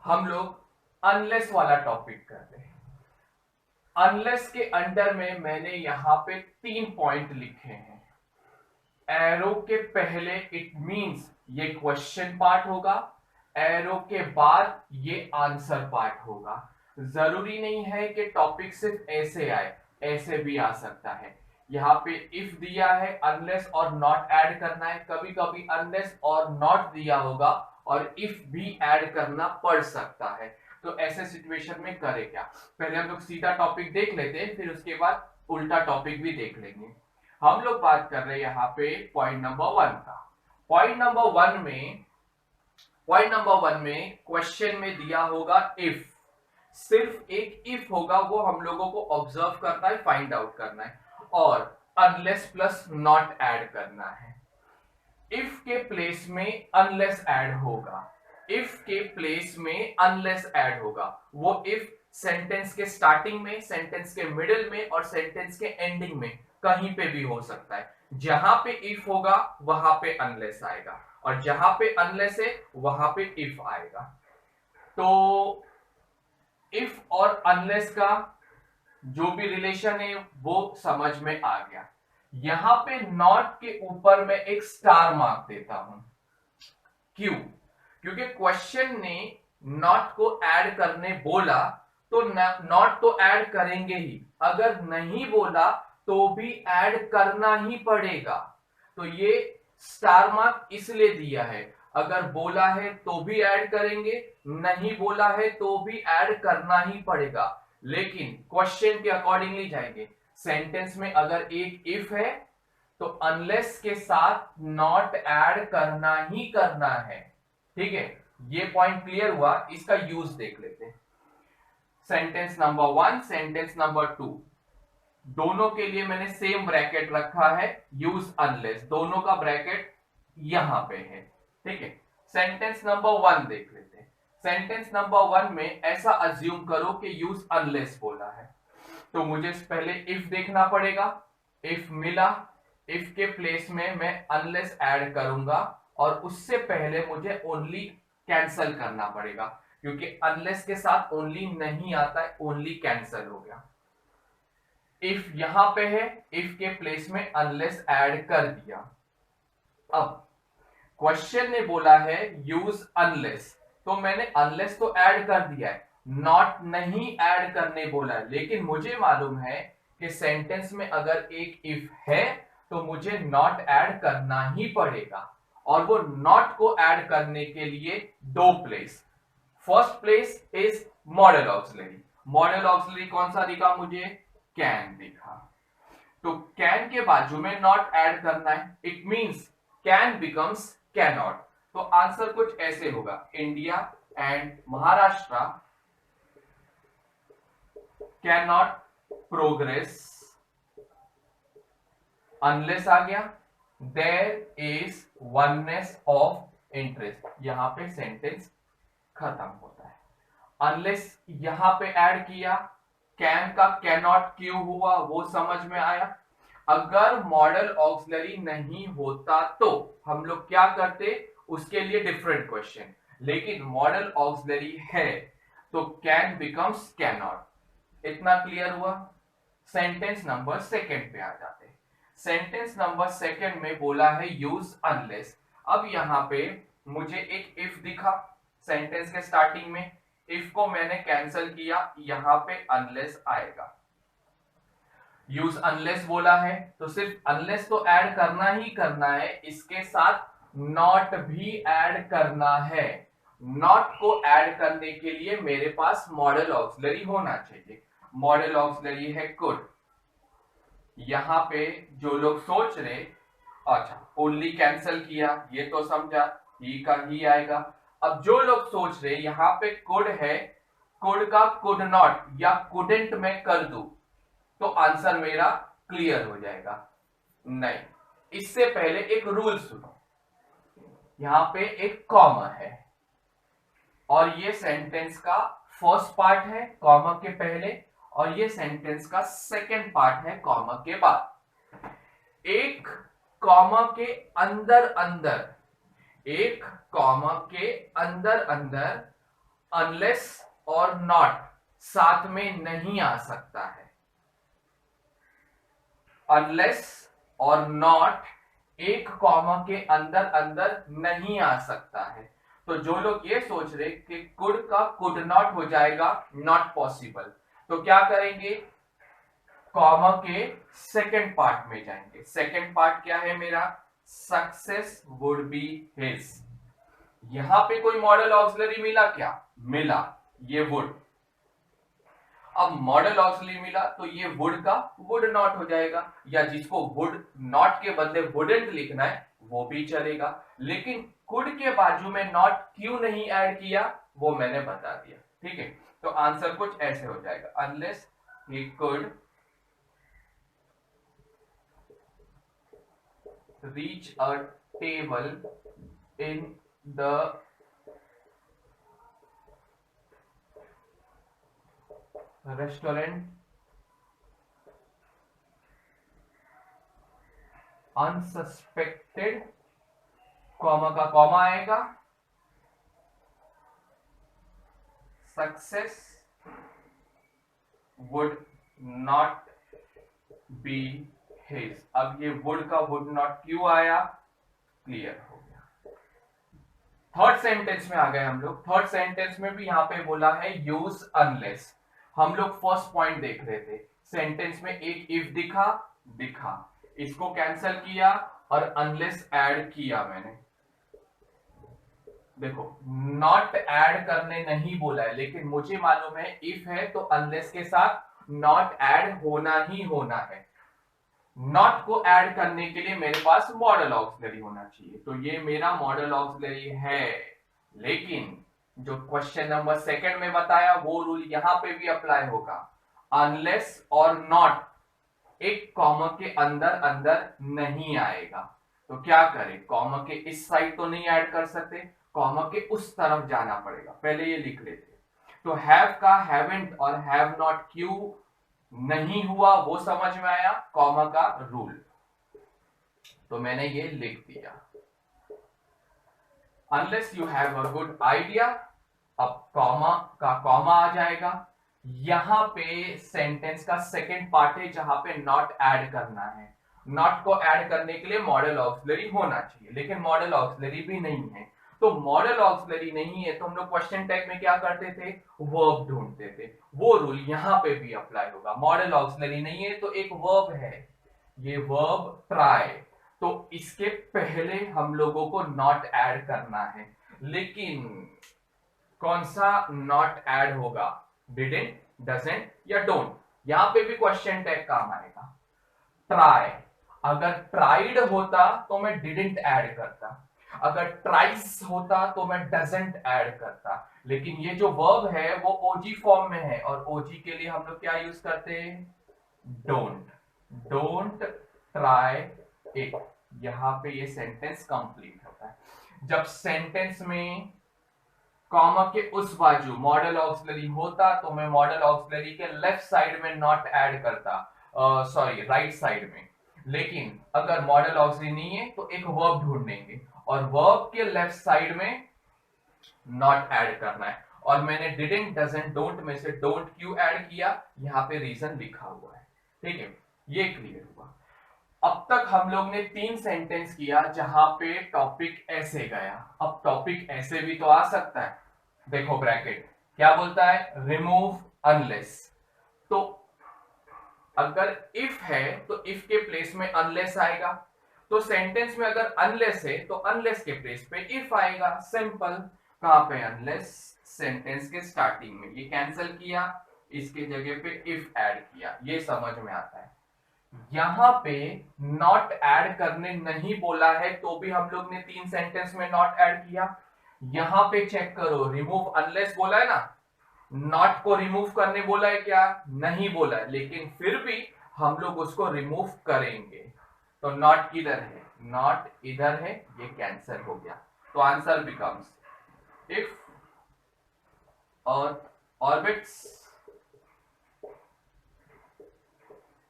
हम लोग अनलेस वाला टॉपिक कर रहे हैं। अनलेस के अंडर में मैंने यहां पे 3 पॉइंट लिखे हैं। एरो के पहले इट मींस ये क्वेश्चन पार्ट होगा, एरो के बाद ये आंसर पार्ट होगा। जरूरी नहीं है कि टॉपिक सिर्फ ऐसे आए, ऐसे भी आ सकता है। यहाँ पे इफ दिया है, अनलेस और नॉट ऐड करना है। कभी कभी अनलेस और नॉट दिया होगा और इफ भी ऐड करना पड़ सकता है। तो ऐसे सिचुएशन में करें क्या? पहले हम लोग सीधा टॉपिक देख लेते हैं, फिर उसके बाद उल्टा टॉपिक भी देख लेंगे। हम लोग बात कर रहे हैं यहाँ पे पॉइंट नंबर 1 का। पॉइंट नंबर 1 में क्वेश्चन में दिया होगा इफ। सिर्फ एक इफ होगा, वो हम लोगों को ऑब्जर्व करना है, फाइंड आउट करना है, और अनलेस प्लस नॉट ऐड करना है। इफ के प्लेस में अनलेस ऐड होगा, इफ के प्लेस में अनलेस ऐड होगा। वो इफ सेंटेंस के स्टार्टिंग में, सेंटेंस के मिडिल में और सेंटेंस के एंडिंग में कहीं पे भी हो सकता है। जहां पे इफ होगा वहां पे अनलेस आएगा, और जहां पे अनलेस है वहां पे इफ आएगा। तो इफ और अनलेस का जो भी रिलेशन है वो समझ में आ गया। यहां पे नॉट के ऊपर मैं एक स्टार मार्क देता हूं। क्यों? क्योंकि क्वेश्चन ने नॉट को ऐड करने बोला, तो नॉट तो ऐड करेंगे ही, अगर नहीं बोला तो भी ऐड करना ही पड़ेगा। तो ये स्टार मार्क इसलिए दिया है, अगर बोला है तो भी ऐड करेंगे, नहीं बोला है तो भी ऐड करना ही पड़ेगा। लेकिन क्वेश्चन के अकॉर्डिंगली जाएंगे। सेंटेंस में अगर एक इफ है तो अनलेस के साथ नॉट ऐड करना ही करना है। ठीक है, ये पॉइंट क्लियर हुआ। इसका यूज देख लेते हैं। सेंटेंस नंबर 1, सेंटेंस नंबर 2, दोनों के लिए मैंने सेम ब्रैकेट रखा है, यूज अनलेस। दोनों का ब्रैकेट यहां पे है। ठीक है, सेंटेंस नंबर 1 देख लेते हैं। सेंटेंस नंबर 1 में ऐसा अज्यूम करो कि यूज अनलेस बोला है, तो मुझे पहले इफ देखना पड़ेगा। इफ मिला, इफ के प्लेस में मैं अनलेस ऐड करूंगा, और उससे पहले मुझे ओनली कैंसल करना पड़ेगा, क्योंकि अनलेस के साथ ओनली नहीं आता है, ओनली कैंसल हो गया। इफ यहां पे है, इफ के प्लेस में अनलेस ऐड कर दिया। अब क्वेश्चन ने बोला है यूज अनलेस, तो मैंने अनलेस तो ऐड कर दिया है, नॉट नहीं ऐड करने बोला है। लेकिन मुझे मालूम है कि सेंटेंस में अगर एक इफ है तो मुझे नॉट ऐड करना ही पड़ेगा, और वो नॉट को ऐड करने के लिए 2 place. First place is model auxiliary. Model auxiliary कौन सा दिखा मुझे? कैन दिखा। तो कैन के बाजू में नॉट ऐड करना है, it means can becomes cannot. तो आंसर कुछ ऐसे होगा, India and Maharashtra can not progress unless आ गया there is oneness of interest. यहां पे सेंटेंस खत्म होता है। अनलेस यहां पे ऐड किया, कैन का कैनॉट क्यों हुआ वो समझ में आया। अगर मॉडल ऑक्सिलरी नहीं होता तो हम लोग क्या करते, उसके लिए डिफरेंट क्वेश्चन। लेकिन मॉडल ऑक्सिलरी है तो कैन बिकम्स कैनॉट। इतना क्लियर हुआ। सेंटेंस नंबर 2 पे आ जाते हैं। सेंटेंस नंबर 2 में बोला है यूज अनलेस। अब यहां पे मुझे एक इफ दिखा सेंटेंस के स्टार्टिंग में, इफ को मैंने कैंसिल किया, यहां पे अनलेस आएगा। यूज अनलेस बोला है तो सिर्फ अनलेस तो ऐड करना ही करना है, इसके साथ नॉट भी ऐड करना है। नॉट को ऐड करने के लिए मेरे पास मॉडल ऑक्सिलरी होना चाहिए। मॉडल ऑक्सिलरी है कुड। यहां पे जो लोग सोच रहे, अच्छा ओनली कैंसिल किया, ये तो समझा, ही का ही आएगा। अब जो लोग सोच रहे यहां पे कुड है, कुड का कुड नॉट या कुडेंट में कर दूं तो आंसर मेरा क्लियर हो जाएगा। नहीं, इससे पहले एक रूल सुनो। यहां पे एक कॉमा है और ये सेंटेंस का फर्स्ट पार्ट है कॉमा के पहले, और ये सेंटेंस का सेकंड पार्ट है कॉमा के बाद। एक कॉमा के अंदर अंदर, एक कॉमा के अंदर अंदर अनलेस और नॉट साथ में नहीं आ सकता है। अनलेस और नॉट एक कॉमा के अंदर अंदर नहीं आ सकता है। तो जो लोग ये सोच रहे कि कुड का कुड नॉट हो जाएगा, नॉट पॉसिबल, तो क्या करेंगे, कॉमा के सेकंड पार्ट में जाएंगे। सेकंड पार्ट क्या है मेरा, सक्सेस वुड बी हिज। यहां पे कोई मॉडल ऑक्सिलरी मिला क्या, मिला, ये वुड। अब मॉडल ऑक्सिलरी मिला तो ये वुड का वुड नॉट हो जाएगा, या जिसको वुड नॉट के बदले वुडंट लिखना है वो भी चलेगा। लेकिन कुड के बाजू में नॉट क्यों नहीं ऐड किया वो मैंने बता दिया, ठीक है। तो आंसर कुछ ऐसे हो जाएगा, unless he could reach a table in the restaurant unsuspected, comma का कॉमा आएगा, success would not be his. अब ये वुड का वुड नॉट क्यों आया, क्लियर हो गया। थर्ड सेंटेंस में आ गए हम लोग। थर्ड सेंटेंस में भी यहां पे बोला है यूज अनलेस। हम लोग फर्स्ट पॉइंट देख रहे थे, सेंटेंस में एक इफ दिखा, इसको कैंसिल किया और अनलेस ऐड किया मैंने। देखो नॉट ऐड करने नहीं बोला है, लेकिन मुझे मालूम है इफ है तो अनलेस के साथ नॉट ऐड होना ही होना है। नॉट को ऐड करने के लिए मेरे पास मॉडल ऑक्सिलरी होना चाहिए, तो ये मेरा मॉडल ऑक्सिलरी है। लेकिन जो क्वेश्चन नंबर सेकंड में बताया वो रूल यहां पे भी अप्लाई होगा, अनलेस और नॉट एक कॉमा के अंदर अंदर नहीं आएगा। तो क्या करें, कॉमा के इस साइड तो नहीं ऐड कर सकते, कॉमा के उस तरफ जाना पड़ेगा। पहले ये लिख लेते, तो हैव का हैवंट और हैव नॉट क्यों नहीं हुआ वो समझ में आया, कॉमा का रूल, तो मैंने ये लिख दिया। Unless you have a good idea, अब कॉमा का कॉमा आ जाएगा। यहां पे सेंटेंस का सेकंड पार्ट है जहां पे नॉट ऐड करना है। नॉट को ऐड करने के लिए मॉडल ऑक्सिलरी होना चाहिए, लेकिन मॉडल ऑक्सिलरी भी नहीं है। तो मॉडल ऑक्सिलरी नहीं है तो हम लोग क्वेश्चन टैग में क्या करते थे, वर्ब ढूंढते थे। वो रूल यहां पे भी अप्लाई होगा। मॉडल ऑक्सिलरी नहीं है तो एक वर्ब है, ये वर्ब ट्राई, तो इसके पहले हम लोगों को नॉट ऐड करना है। लेकिन कौन सा नॉट ऐड होगा, डिडंट, डजंट या डोंट। यहां पे भी क्वेश्चन टैग काम आएगा। ट्राई, अगर ट्राइड होता तो मैं डिडंट ऐड करता, अगर ट्राइस होता तो मैं डजंट ऐड करता। लेकिन ये जो वर्ब है वो ओजी फॉर्म में है, और ओजी के लिए हम लोग क्या यूज करते हैं, डोंट। Don't try it. यहां पे ये सेंटेंस कंप्लीट होता है। जब सेंटेंस में कॉमा के उस बाजू मॉडल ऑक्सिलरी होता तो मैं मॉडल ऑक्सिलरी के लेफ्ट साइड में नॉट ऐड करता, सॉरी राइट साइड में। लेकिन अगर मॉडल ऑक्सिलरी नहीं है तो एक वर्ब ढूंढेंगे, और वर्ब के लेफ्ट साइड में नॉट ऐड करना है। और मैंने डिडंट, डजंट, डोंट में से डोंट क्यों ऐड किया, यहां पे रीजन लिखा हुआ है, ठीक है। ये क्लियर हुआ। अब तक हम लोग ने 3 सेंटेंस किया जहां पे टॉपिक ऐसे गया। अब टॉपिक ऐसे भी तो आ सकता है। देखो ब्रैकेट क्या बोलता है, रिमूव अनलेस। तो अगर इफ है तो इफ के प्लेस में अनलेस आएगा, तो सेंटेंस में अगर अनलेस है तो अनलेस के प्लेस पे इफ आएगा, सिंपल। कहां पे अनलेस, सेंटेंस के स्टार्टिंग में। ये कैंसिल किया, इसके जगह पे इफ ऐड किया, ये समझ में आता है। यहां पे नॉट ऐड करने नहीं बोला है तो भी हम लोग ने 3 सेंटेंस में नॉट ऐड किया। यहां पे चेक करो, रिमूव अनलेस बोला है ना, नॉट को रिमूव करने बोला है क्या, नहीं बोला है, लेकिन फिर भी हम लोग उसको रिमूव करेंगे। तो नॉट किधर है, नॉट इधर है, ये कैंसिल हो गया। तो आंसर बिकम्स इफ और ऑर्बिट्स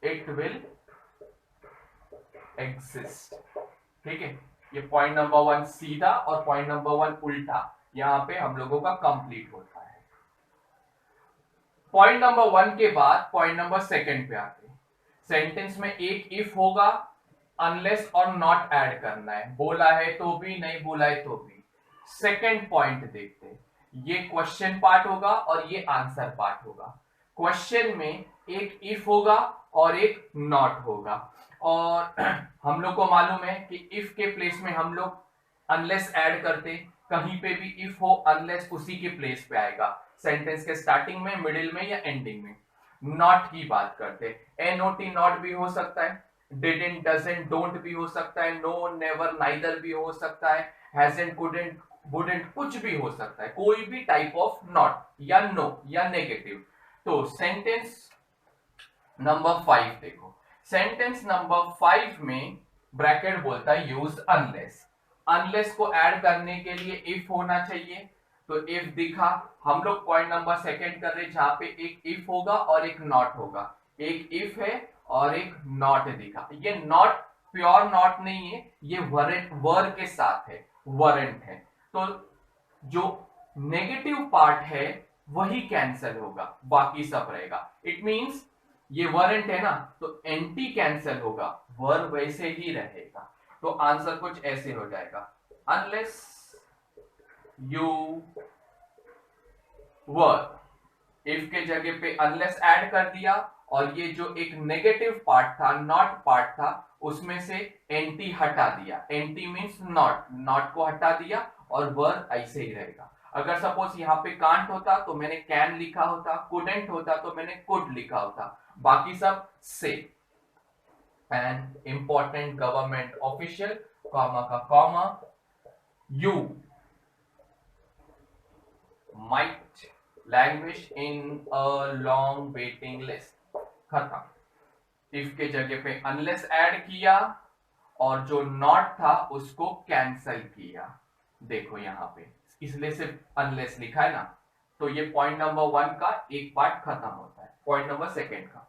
इट विल एग्जिस्ट, ठीक है। ये पॉइंट नंबर 1 सीधा और पॉइंट नंबर 1 उल्टा यहां पे हम लोगों का कंप्लीट होता है। पॉइंट नंबर 1 के बाद पॉइंट नंबर 2 पे आते हैं। सेंटेंस में एक इफ होगा, अनलेस और नॉट ऐड करना है, बोला है तो भी, नहीं बोला है तो भी। सेकंड पॉइंट देखते हैं, ये क्वेश्चन पार्ट होगा और ये आंसर पार्ट होगा। क्वेश्चन में एक इफ होगा और एक नॉट होगा, और हम लोग को मालूम है कि इफ के प्लेस में हम लोग अनलेस ऐड करते, कहीं पे भी इफ हो अनलेस उसी के प्लेस पे आएगा, सेंटेंस के स्टार्टिंग में, मिडिल में या एंडिंग में। नॉट की बात करते, एनओटी नॉट भी हो सकता है, डिडंट, डजंट, डोंट भी हो सकता है, नो, नेवर, नाइदर भी हो सकता है, हैजंट, कुडंट, वुडंट, कुछ भी हो सकता है, कोई भी टाइप ऑफ नॉट या नो या नेगेटिव। तो सेंटेंस नंबर 5 देखो, सेंटेंस नंबर 5 में ब्रैकेट बोलता है यूज अनलेस। अनलेस को ऐड करने के लिए इफ होना चाहिए, तो इफ दिखा। हम लोग पॉइंट नंबर 2 कर रहे, जहां पे एक इफ होगा और एक नॉट होगा। एक इफ है और एक नॉट दिखा। ये नॉट प्योर नॉट नहीं है, ये वर के साथ है, वरंट है। तो जो नेगेटिव पार्ट है वही कैंसिल होगा, बाकी सब रहेगा। इट मींस ये वरंट है ना, तो एंटी कैंसिल होगा, वर वैसे ही रहेगा। तो आंसर कुछ ऐसे हो जाएगा, अनलेस यू वर, इफ के जगह पे अनलेस ऐड कर दिया, और ये जो एक नेगेटिव पार्ट था, नॉट पार्ट था, उसमें से एंटी हटा दिया। एंटी मींस नॉट, नॉट को हटा दिया और वर ऐसे ही रहेगा। अगर सपोज यहाँ पे कांट होता तो मैंने कैन लिखा होता, कुडंट होता तो मैंने कुड लिखा होता, बाकी सब से। An important government official, comma का comma, you might language in a long waiting list, खत्म। इफ के जगह पे अनलेस ऐड किया और जो नॉट था उसको कैंसिल किया। देखो यहां पे इसलिए सिर्फ अनलेस लिखा है ना, तो ये पॉइंट नंबर 1 का एक पार्ट खत्म होता है। पॉइंट नंबर 2 का,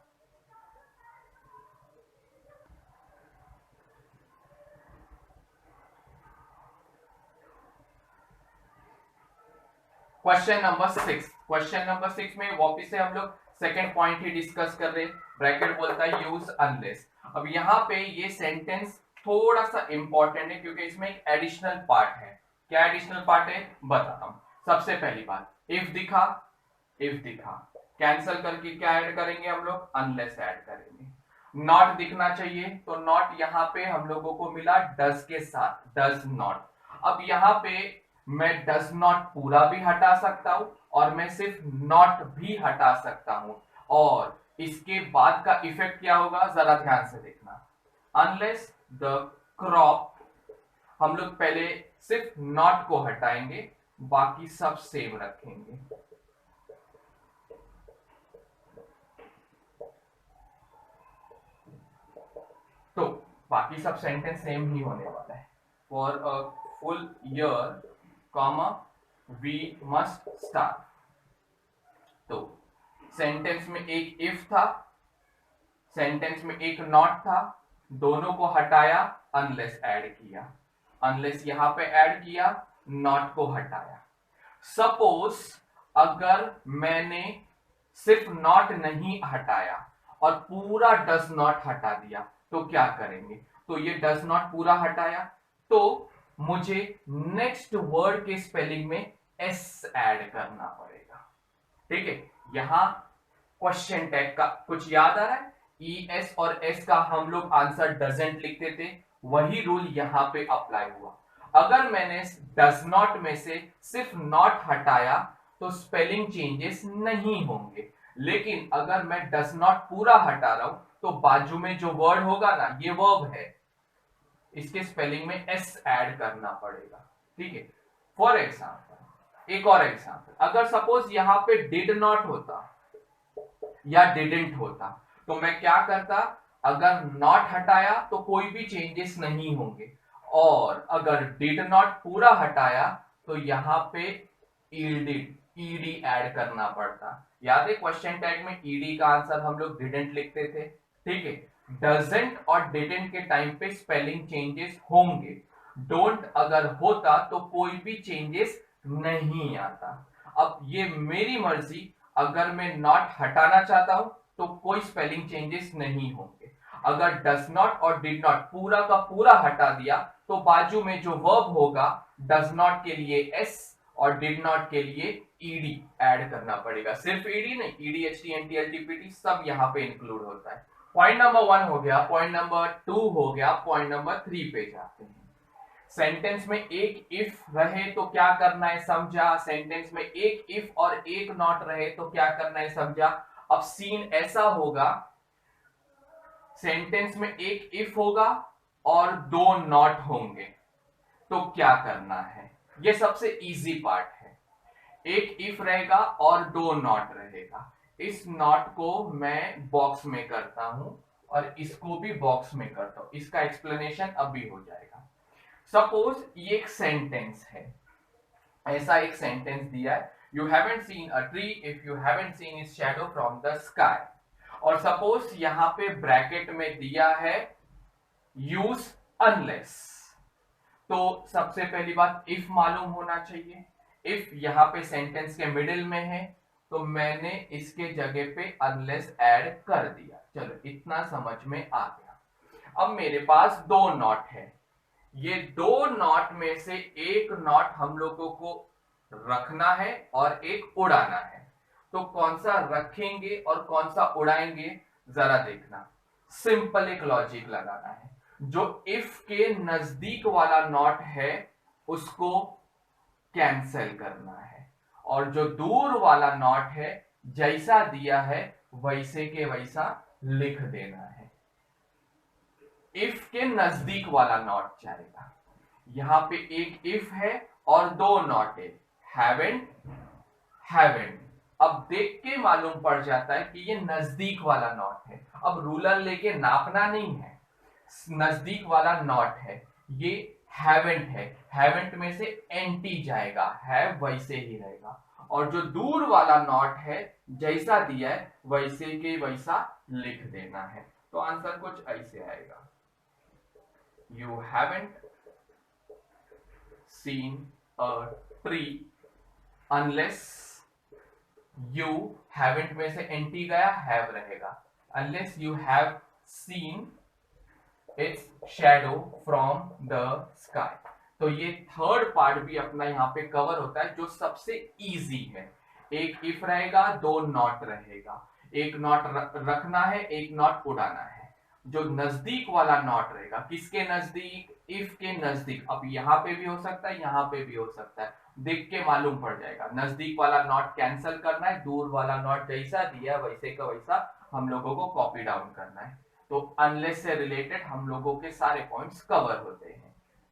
क्वेश्चन नंबर 6। क्वेश्चन नंबर 6 में वापिस से हम लोग सेकंड पॉइंट ही डिस्कस कर रहे हैं। ब्रैकेट बोलता है यूज अनलेस। अब यहाँ पे ये सेंटेंस थोड़ा सा इंपॉर्टेंट है, क्योंकि इसमें एक एडिशनल पार्ट है। क्या एडिशनल पार्ट है बताता हूं। सबसे पहली बात, इफ दिखा, इफ दिखा, कैंसिल करके क्या ऐड करेंगे हम लोग, अनलेस ऐड करेंगे। नॉट दिखना चाहिए, तो नॉट यहाँ पे हम लोगों को मिला डज के साथ, डज नॉट। अब यहाँ पे मैं डज नॉट पूरा भी हटा सकता हूं और मैं सिर्फ नॉट भी हटा सकता हूं, और इसके बाद का इफेक्ट क्या होगा जरा ध्यान से देखना। अनलेस द क्रॉप, हम लोग पहले सिर्फ नॉट को हटाएंगे, बाकी सब सेम रखेंगे। तो बाकी सब सेंटेंस सेम ही होने वाला है। For a full year, comma, we must start. तो सेंटेंस में एक इफ था, सेंटेंस में एक नॉट था, दोनों को हटाया, अनलेस ऐड किया। अनलेस यहां पे ऐड किया, नॉट को हटाया। सपोज अगर मैंने सिर्फ नॉट नहीं हटाया और पूरा डज नॉट हटा दिया, तो क्या करेंगे। तो ये डज नॉट पूरा हटाया, तो मुझे नेक्स्ट वर्ड के स्पेलिंग में एस ऐड करना पड़ेगा। ठीक है, यहां क्वेश्चन टैग का कुछ याद आ रहा है, ई एस और एस का हम लोग आंसर डजंट लिखते थे, वही रूल यहां पे अप्लाई हुआ। अगर मैंने डज नॉट में से सिर्फ नॉट हटाया तो स्पेलिंग चेंजेस नहीं होंगे, लेकिन अगर मैं डज नॉट पूरा हटा रहा हूं तो बाजू में जो वर्ड होगा ना, ये वर्ब है, इसके स्पेलिंग में एस ऐड करना पड़ेगा। ठीक है, फॉर एग्जाम्पल, एक और एग्जाम्पल, अगर सपोज यहां पे डिड नॉट होता या डिडंट होता, तो मैं क्या करता, अगर नॉट हटाया तो कोई भी चेंजेस नहीं होंगे, और अगर डिड नॉट पूरा हटाया तो यहां पे ईडिड, ईडी ऐड करना पड़ता। याद है क्वेश्चन टैग में ईडी का आंसर हम लोग डिडंट लिखते थे। ठीक है, डजंट और डिडंट के टाइम पे स्पेलिंग चेंजेस होंगे, डोंट अगर होता तो कोई भी चेंजेस नहीं आता। अब ये मेरी मर्जी, अगर मैं नॉट हटाना चाहता हूं तो कोई स्पेलिंग चेंजेस नहीं होंगे। अगर डज नॉट और डिड नॉट पूरा का पूरा हटा दिया तो बाजू में जो वर्ब होगा डज नॉट के लिए एस और डिड नॉट के लिए ईडी ऐड करना पड़ेगा। सिर्फ ईडी नहीं, ED H T N T L T P T सब यहां पे इंक्लूड होता है। पॉइंट नंबर 1 हो गया। पॉइंट नंबर 2 हो गया। पॉइंट नंबर 3 पे जाते हैं। सेंटेंस में एक इफ रहे तो क्या करना है समझा। सेंटेंस में एक इफ और एक नॉट रहे तो क्या करना है समझा। अब सीन ऐसा होगा, सेंटेंस में एक इफ होगा और 2 नॉट होंगे तो क्या करना है। ये सबसे इजी पार्ट है। एक इफ रहेगा और 2 नॉट रहेगा। इस नॉट को मैं बॉक्स में करता हूं और इसको भी बॉक्स में करता हूं। इसका एक्सप्लेनेशन अभी हो जाएगा। सपोज ये एक सेंटेंस है, ऐसा एक सेंटेंस दिया है, you haven't seen a tree if you haven't seen it's shadow from the sky. और सपोज यहां पे ब्रैकेट में दिया है यूज अनलेस। तो सबसे पहली बात इफ मालूम होना चाहिए। इफ यहां पे सेंटेंस के मिडिल में है तो मैंने इसके जगह पे अनलेस ऐड कर दिया। चलो इतना समझ में आ गया। अब मेरे पास 2 नॉट है। ये 2 नॉट में से एक नॉट हम लोगों को रखना है और एक उड़ाना है। तो कौन सा रखेंगे और कौन सा उड़ाएंगे जरा देखना। सिंपल एक लॉजिक लगाना है। जो इफ के नजदीक वाला नॉट है उसको कैंसिल करना है और जो दूर वाला नॉट है जैसा दिया है वैसे के वैसा लिख देना है। इफ के नजदीक वाला नॉट जाएगा। यहां पे एक इफ है और 2 नॉट है, हैवेंट हैवेंट। अब देख के मालूम पड़ जाता है कि ये नजदीक वाला नॉट है। अब रूलर लेके नापना नहीं है, नजदीक वाला नॉट है। ये हैवेंट है, हैवेंट में से एंटी जाएगा, है वैसे ही रहेगा। और जो दूर वाला नॉट है जैसा दिया है वैसे के वैसा लिख देना है। तो आंसर कुछ ऐसे आएगा, you haven't seen a tree unless you haven't में से एंटी गया have रहेगा, unless you have seen its shadow from the sky। तो ये थर्ड पार्ट भी अपना यहाँ पे कवर होता है जो सबसे इजी है। एक इफ रहेगा 2 नॉट रहेगा, एक नॉट रखना है एक नॉट उड़ाना है। जो नजदीक वाला नॉट रहेगा, किसके नजदीक, इफ के नजदीक। अब यहां पे भी हो सकता है यहां पे भी हो सकता है, देख के मालूम पड़ जाएगा। नजदीक वाला नॉट कैंसिल करना है, दूर वाला नॉट जैसा दिया वैसे का वैसा हम लोगों को कॉपी डाउन करना है। तो अनलेस से रिलेटेड हम लोगों के सारे पॉइंट्स कवर होते हैं।